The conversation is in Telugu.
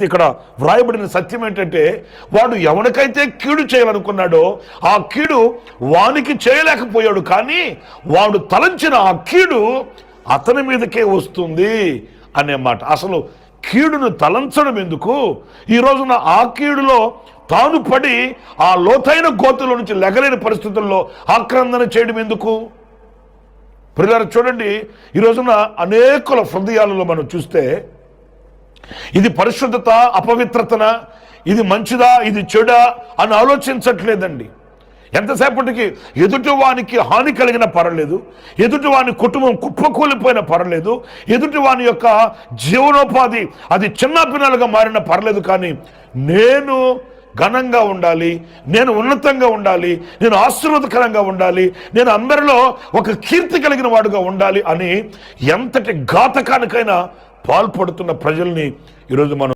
అయితే ఇక్కడ వ్రాయబడిన సత్యం ఏంటంటే, వాడు ఎవరికైతే కీడు చేయాలనుకున్నాడో ఆ కీడు వానికి చేయలేకపోయాడు, కానీ వాడు తలంచిన ఆ కీడు అతని మీదకే వస్తుంది అనే మాట. అసలు కీడును తలంచడం ఎందుకు? ఈ రోజున ఆ కీడులో తాను పడి ఆ లోతైన గోతుల నుంచి లెగలేని పరిస్థితుల్లో ఆక్రందన చేయడం ఎందుకు? ప్రియులారా చూడండి, ఈ రోజున అనేకుల హృదయాలలో మనం చూస్తే ఇది పరిశుద్ధత అపవిత్రతన, ఇది మంచిదా ఇది చెడా అని ఆలోచించట్లేదండి. ఎంతసేపటికి ఎదుటివానికి హాని కలిగిన పర్వాలేదు, ఎదుటివాని కుటుంబం కుప్పకూలిపోయినా పర్వాలేదు, ఎదుటివాని యొక్క జీవనోపాధి అది చిన్నపిన్నలుగా మారిన పర్లేదు, కానీ నేను ఘనంగా ఉండాలి, నేను ఉన్నతంగా ఉండాలి, నేను ఆశీర్వాదకరంగా ఉండాలి, నేను అందరిలో ఒక కీర్తి కలిగిన వాడుగా ఉండాలి అని ఎంతటి ఘాతకానికైనా పాల్పడుతున్న ప్రజల్ని ఈరోజు మనం